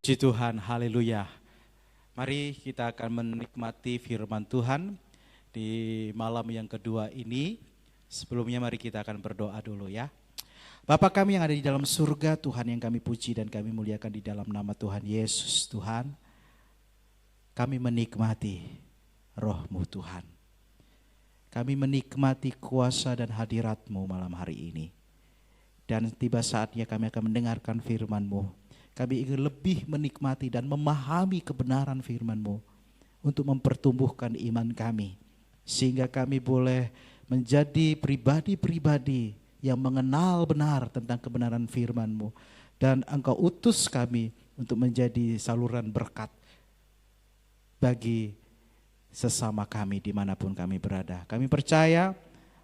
Puji Tuhan, haleluya. Mari kita akan menikmati firman Tuhan di malam yang kedua ini. Sebelumnya mari kita akan berdoa dulu ya. Bapa kami yang ada di dalam surga, Tuhan yang kami puji dan kami muliakan di dalam nama Tuhan Yesus. Tuhan, kami menikmati roh-Mu Tuhan. Kami menikmati kuasa dan hadirat-Mu malam hari ini. Dan tiba saatnya kami akan mendengarkan firman-Mu. Kami ingin lebih menikmati dan memahami kebenaran firman-Mu untuk mempertumbuhkan iman kami. Sehingga kami boleh menjadi pribadi-pribadi yang mengenal benar tentang kebenaran firman-Mu. Dan Engkau utus kami untuk menjadi saluran berkat bagi sesama kami dimanapun kami berada. Kami percaya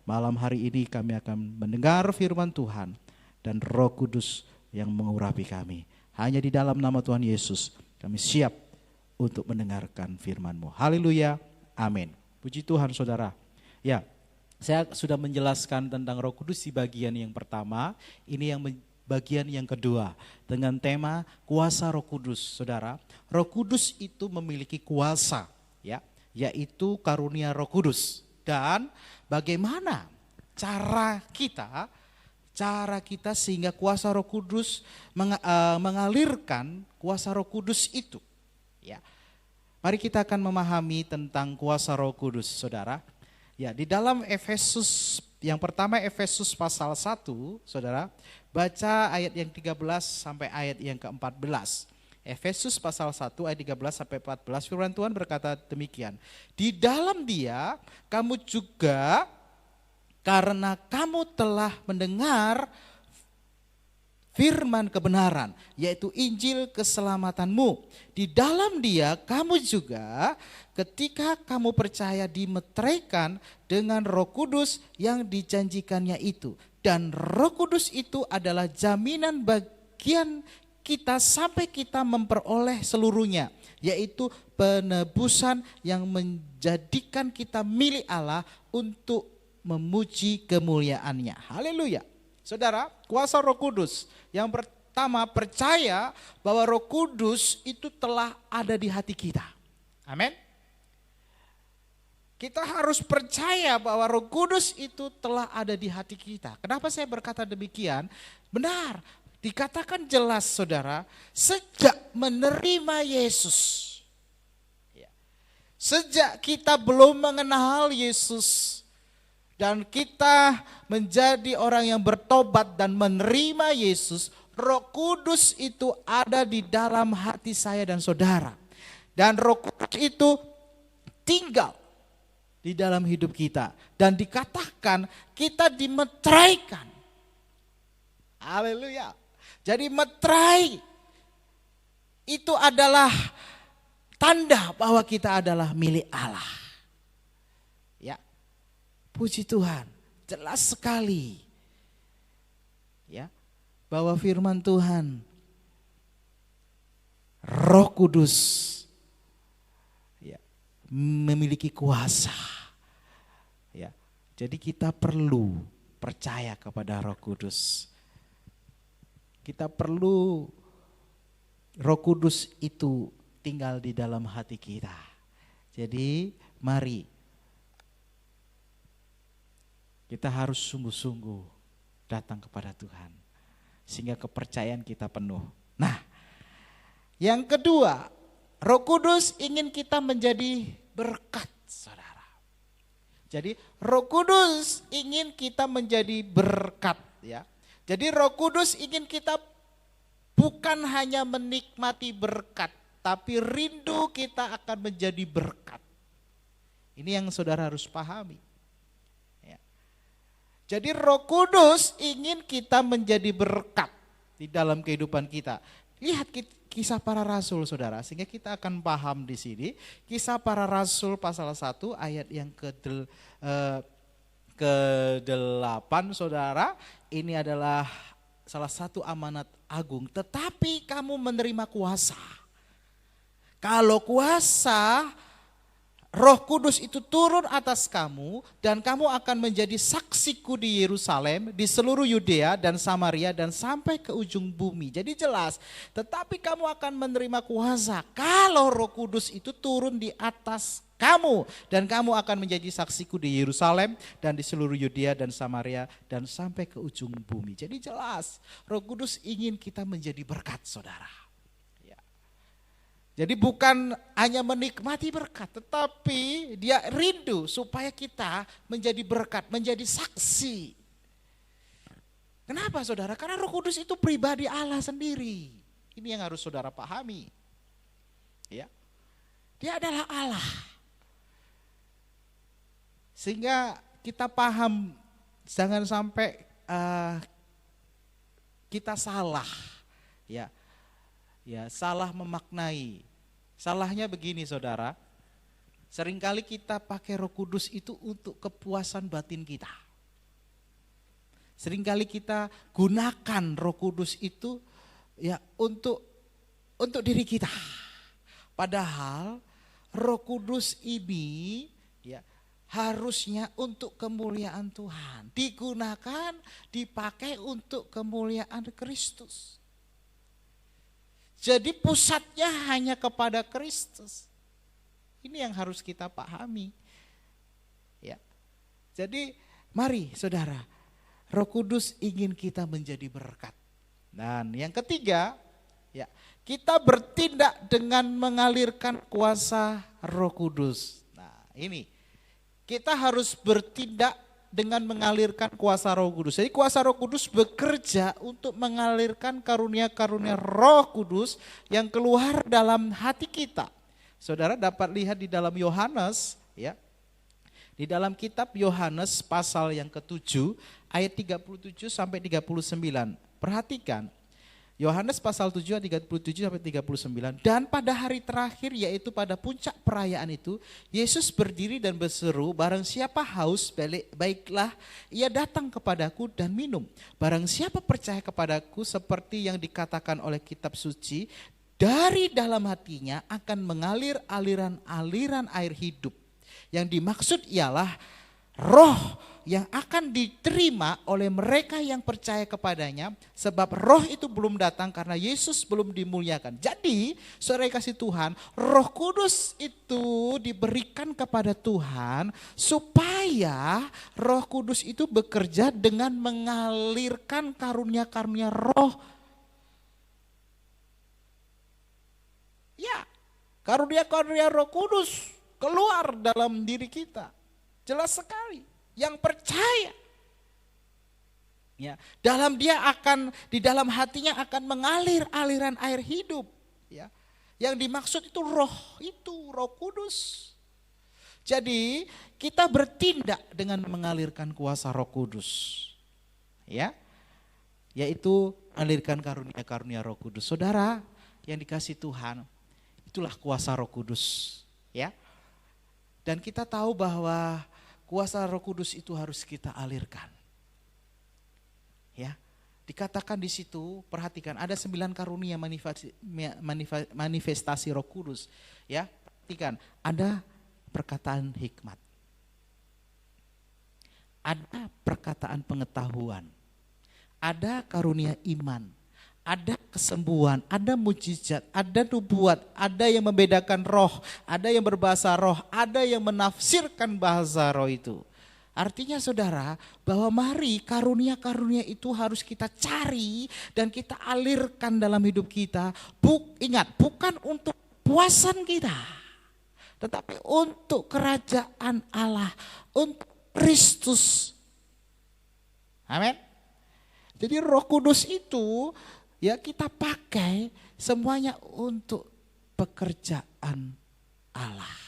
malam hari ini kami akan mendengar firman Tuhan dan Roh Kudus yang mengurapi kami. Hanya di dalam nama Tuhan Yesus kami siap untuk mendengarkan firman-Mu. Haleluya, amin. Puji Tuhan saudara. Ya, saya sudah menjelaskan tentang Roh Kudus di bagian yang pertama. Ini yang bagian yang kedua dengan tema kuasa Roh Kudus. Saudara, Roh Kudus itu memiliki kuasa, ya, yaitu karunia Roh Kudus. Dan bagaimana cara kita sehingga kuasa Roh Kudus mengalirkan kuasa Roh Kudus itu. Ya, mari kita akan memahami tentang kuasa Roh Kudus, saudara. Ya, di dalam Efesus yang pertama, Efesus pasal 1, saudara, baca ayat yang 13 sampai ayat yang ke-14. Efesus pasal 1 ayat 13 sampai 14, firman Tuhan berkata demikian. Di dalam Dia kamu juga, karena kamu telah mendengar firman kebenaran, yaitu Injil keselamatanmu. Di dalam Dia kamu juga ketika kamu percaya dimeteraikan dengan Roh Kudus yang dijanjikannya itu. Dan Roh Kudus itu adalah jaminan bagian kita sampai kita memperoleh seluruhnya, yaitu penebusan yang menjadikan kita milik Allah untuk memuji kemuliaannya. Haleluya. Saudara, kuasa Roh Kudus. Yang pertama, percaya bahwa Roh Kudus itu telah ada di hati kita. Amin. Kita harus percaya bahwa Roh Kudus itu telah ada di hati kita. Kenapa saya berkata demikian? Benar, dikatakan jelas saudara, sejak menerima Yesus. Sejak kita belum mengenal Yesus, dan kita menjadi orang yang bertobat dan menerima Yesus, Roh Kudus itu ada di dalam hati saya dan saudara. Dan Roh Kudus itu tinggal di dalam hidup kita. Dan dikatakan kita dimeteraikan. Haleluya. Jadi meterai itu adalah tanda bahwa kita adalah milik Allah. Ya. Puji Tuhan, jelas sekali ya bahwa firman Tuhan, Roh Kudus ya memiliki kuasa. Ya. Jadi kita perlu percaya kepada Roh Kudus. Kita perlu Roh Kudus itu tinggal di dalam hati kita. Jadi mari kita harus sungguh-sungguh datang kepada Tuhan. Sehingga kepercayaan kita penuh. Nah, yang kedua, Roh Kudus ingin kita menjadi berkat, saudara. Jadi Roh Kudus ingin kita menjadi berkat, ya. Jadi Roh Kudus ingin kita bukan hanya menikmati berkat, tapi rindu kita akan menjadi berkat. Ini yang saudara harus pahami. Jadi Roh Kudus ingin kita menjadi berkat di dalam kehidupan kita. Lihat kisah para rasul saudara, sehingga kita akan paham di sini. Kisah para rasul pasal 1 ayat yang ke-8 saudara. Ini adalah salah satu amanat agung. Tetapi kamu menerima kuasa. Kalau kuasa Roh Kudus itu turun atas kamu dan kamu akan menjadi saksiku di Yerusalem, di seluruh Yudea dan Samaria dan sampai ke ujung bumi. Jadi jelas, tetapi kamu akan menerima kuasa kalau Roh Kudus itu turun di atas kamu dan kamu akan menjadi saksiku di Yerusalem dan di seluruh Yudea dan Samaria dan sampai ke ujung bumi. Jadi jelas, Roh Kudus ingin kita menjadi berkat, saudara. Jadi bukan hanya menikmati berkat, tetapi dia rindu supaya kita menjadi berkat, menjadi saksi. Kenapa saudara? Karena Roh Kudus itu pribadi Allah sendiri. Ini yang harus saudara pahami. Ya, dia adalah Allah. Sehingga kita paham, jangan sampai kita salah. Ya, salah memaknai. Salahnya begini saudara, seringkali kita pakai Roh Kudus itu untuk kepuasan batin kita. Seringkali kita gunakan Roh Kudus itu ya untuk diri kita. Padahal Roh Kudus ini ya harusnya untuk kemuliaan Tuhan. Digunakan, dipakai untuk kemuliaan Kristus. Jadi pusatnya hanya kepada Kristus. Ini yang harus kita pahami. Ya. Jadi mari saudara, Roh Kudus ingin kita menjadi berkat. Dan yang ketiga, ya, kita bertindak dengan mengalirkan kuasa Roh Kudus. Nah, ini kita harus bertindak dengan mengalirkan kuasa Roh Kudus. Jadi kuasa Roh Kudus bekerja untuk mengalirkan karunia-karunia Roh Kudus yang keluar dalam hati kita. Saudara dapat lihat di dalam Yohanes, ya. Di dalam kitab Yohanes pasal yang ke-7 ayat 37 sampai 39. Perhatikan. Yohanes pasal 7 ayat 37 sampai 39. Dan pada hari terakhir yaitu pada puncak perayaan itu, Yesus berdiri dan berseru, barang siapa haus, baiklah ia datang kepadaku dan minum. Barang siapa percaya kepadaku seperti yang dikatakan oleh kitab suci, dari dalam hatinya akan mengalir aliran-aliran air hidup. Yang dimaksud ialah roh yang akan diterima oleh mereka yang percaya kepadanya, sebab roh itu belum datang karena Yesus belum dimuliakan. Jadi saudara kasih Tuhan, Roh Kudus itu diberikan kepada Tuhan supaya Roh Kudus itu bekerja dengan mengalirkan karunia-karunia roh. Ya, karunia-karunia Roh Kudus keluar dalam diri kita. Jelas sekali. Yang percaya, ya, di dalam hatinya akan mengalir aliran air hidup, ya. Yang dimaksud itu Roh Kudus. Jadi kita bertindak dengan mengalirkan kuasa Roh Kudus, ya, yaitu mengalirkan karunia-karunia Roh Kudus. Saudara yang dikasih Tuhan, itulah kuasa Roh Kudus, ya. Dan kita tahu bahwa kuasa Roh Kudus itu harus kita alirkan. Ya, dikatakan di situ, perhatikan ada 9 karunia manifestasi Roh Kudus. Ya, perhatikan, ada perkataan hikmat. Ada perkataan pengetahuan. Ada karunia iman. Ada kesembuhan, ada mujizat, ada nubuat, ada yang membedakan roh, ada yang berbahasa roh, ada yang menafsirkan bahasa roh itu. Artinya saudara, bahwa mari karunia-karunia itu harus kita cari dan kita alirkan dalam hidup kita. Ingat, bukan untuk puasan kita, tetapi untuk kerajaan Allah, untuk Kristus. Amin. Jadi Roh Kudus itu ya kita pakai semuanya untuk pekerjaan Allah.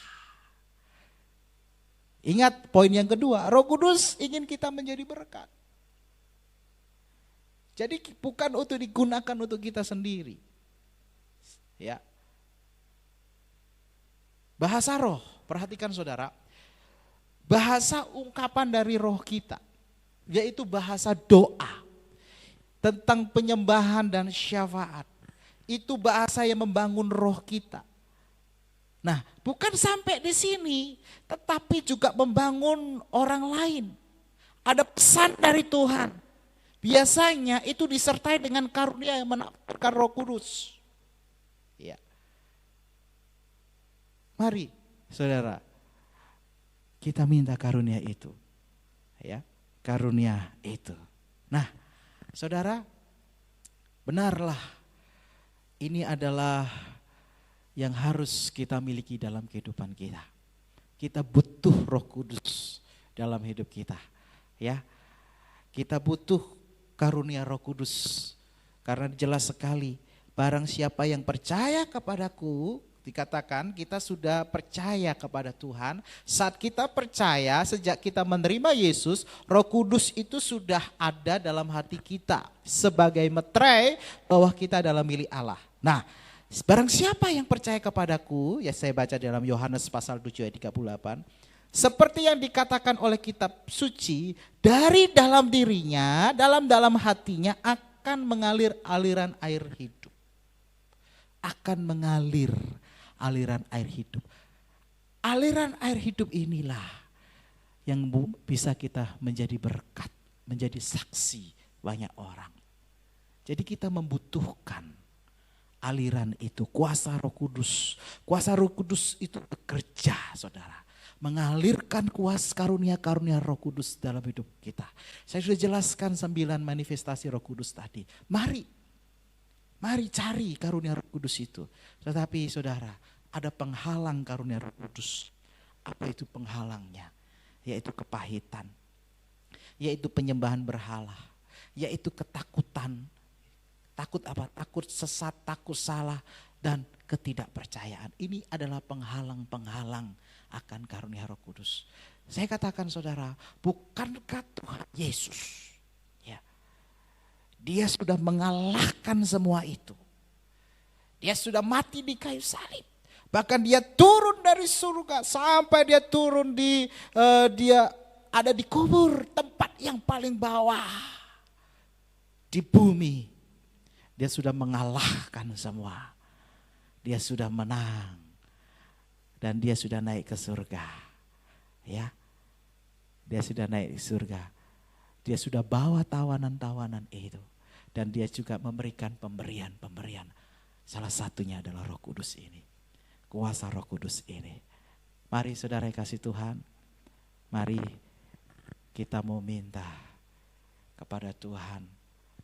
Ingat poin yang kedua, Roh Kudus ingin kita menjadi berkat. Jadi bukan untuk digunakan untuk kita sendiri. Ya. Bahasa roh, perhatikan saudara. Bahasa ungkapan dari roh kita, yaitu bahasa doa. Tentang penyembahan dan syafaat. Itu bahasa yang membangun roh kita. Nah, bukan sampai di sini, tetapi juga membangun orang lain. Ada pesan dari Tuhan. Biasanya itu disertai dengan karunia yang menampakkan Roh Kudus. Ya. Mari, saudara, kita minta karunia itu. Ya, karunia itu. Nah, saudara, benarlah ini adalah yang harus kita miliki dalam kehidupan kita. Kita butuh Roh Kudus dalam hidup kita. Ya, kita butuh karunia Roh Kudus. Karena jelas sekali, barang siapa yang percaya kepadaku, dikatakan kita sudah percaya kepada Tuhan. Saat kita percaya, sejak kita menerima Yesus, Roh Kudus itu sudah ada dalam hati kita. Sebagai meterai bahwa kita adalah milik Allah. Nah, barang siapa yang percaya kepadaku, ya saya baca dalam Yohanes pasal 7 ayat 38. Seperti yang dikatakan oleh kitab suci, dari dalam dirinya, dalam hatinya akan mengalir aliran air hidup. Akan mengalir aliran air hidup. Aliran air hidup inilah yang bisa kita menjadi berkat, menjadi saksi banyak orang. Jadi kita membutuhkan aliran itu, kuasa Roh Kudus. Kuasa Roh Kudus itu bekerja, saudara. Mengalirkan kuasa karunia-karunia Roh Kudus dalam hidup kita. Saya sudah jelaskan 9 manifestasi Roh Kudus tadi. Mari cari karunia Roh Kudus itu. Tetapi saudara, ada penghalang karunia Roh Kudus. Apa itu penghalangnya? Yaitu kepahitan. Yaitu penyembahan berhala. Yaitu ketakutan. Takut apa? Takut sesat, takut salah, dan ketidakpercayaan. Ini adalah penghalang-penghalang akan karunia Roh Kudus. Saya katakan saudara, bukankah Tuhan Yesus, ya, Dia sudah mengalahkan semua itu. Dia sudah mati di kayu salib. Bahkan Dia turun dari surga sampai Dia turun Dia ada di kubur, tempat yang paling bawah di bumi. Dia sudah mengalahkan semua. Dia sudah menang. Dan Dia sudah naik ke surga. Ya. Dia sudah naik ke surga. Dia sudah bawa tawanan-tawanan itu. Dan Dia juga memberikan pemberian-pemberian. Salah satunya adalah Roh Kudus ini. Kuasa Roh Kudus ini. Mari saudara kasih Tuhan. Mari kita mau minta kepada Tuhan.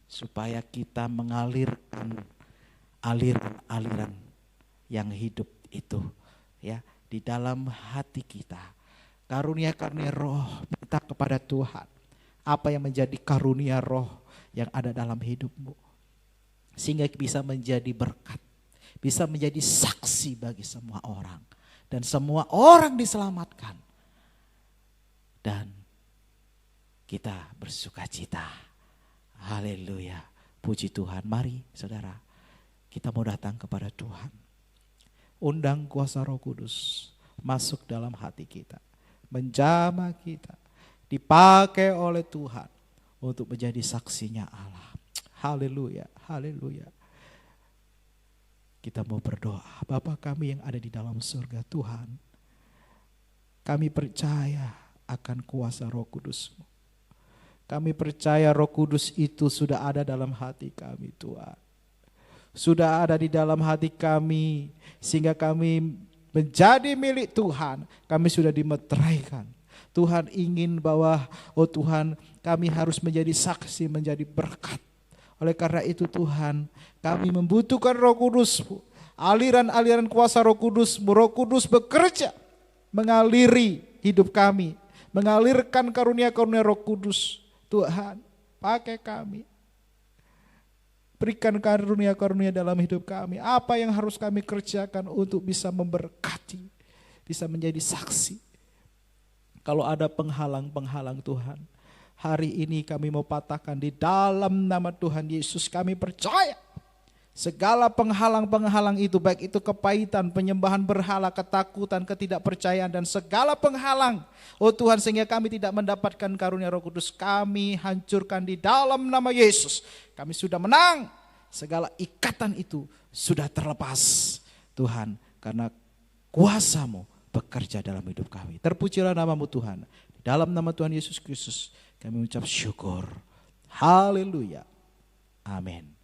Supaya kita mengalirkan aliran-aliran yang hidup itu. Ya, di dalam hati kita. Karunia-karunia roh, minta kepada Tuhan. Apa yang menjadi karunia roh yang ada dalam hidupmu. Sehingga bisa menjadi berkat. Bisa menjadi saksi bagi semua orang. Dan semua orang diselamatkan. Dan kita bersuka cita. Haleluya. Puji Tuhan. Mari saudara, kita mau datang kepada Tuhan. Undang kuasa Roh Kudus masuk dalam hati kita. Menjamah kita. Dipakai oleh Tuhan untuk menjadi saksinya Allah. Haleluya, haleluya. Kita mau berdoa. Bapa kami yang ada di dalam surga, Tuhan. Kami percaya akan kuasa Roh Kudus-Mu. Kami percaya Roh Kudus itu sudah ada dalam hati kami, Tuhan. Sudah ada di dalam hati kami, sehingga kami menjadi milik Tuhan. Kami sudah dimeteraikan. Tuhan ingin bahwa, oh Tuhan, kami harus menjadi saksi, menjadi berkat. Oleh karena itu Tuhan, kami membutuhkan Roh Kudus-Mu. Aliran-aliran kuasa Roh Kudus-Mu. Roh Kudus bekerja, mengaliri hidup kami. Mengalirkan karunia-karunia Roh Kudus. Tuhan, pakai kami. Berikan karunia-karunia dalam hidup kami. Apa yang harus kami kerjakan untuk bisa memberkati. Bisa menjadi saksi. Kalau ada penghalang-penghalang Tuhan. Hari ini kami mau patahkan di dalam nama Tuhan Yesus. Kami percaya. Segala penghalang-penghalang itu, baik itu kepahitan, penyembahan berhala, ketakutan, ketidakpercayaan, dan segala penghalang. Oh Tuhan, sehingga kami tidak mendapatkan karunia Roh Kudus, kami hancurkan di dalam nama Yesus. Kami sudah menang. Segala ikatan itu sudah terlepas. Tuhan, karena kuasa-Mu bekerja dalam hidup kami. Terpujilah nama-Mu Tuhan. Dalam nama Tuhan Yesus Kristus kami ucap syukur. Haleluya. Amin.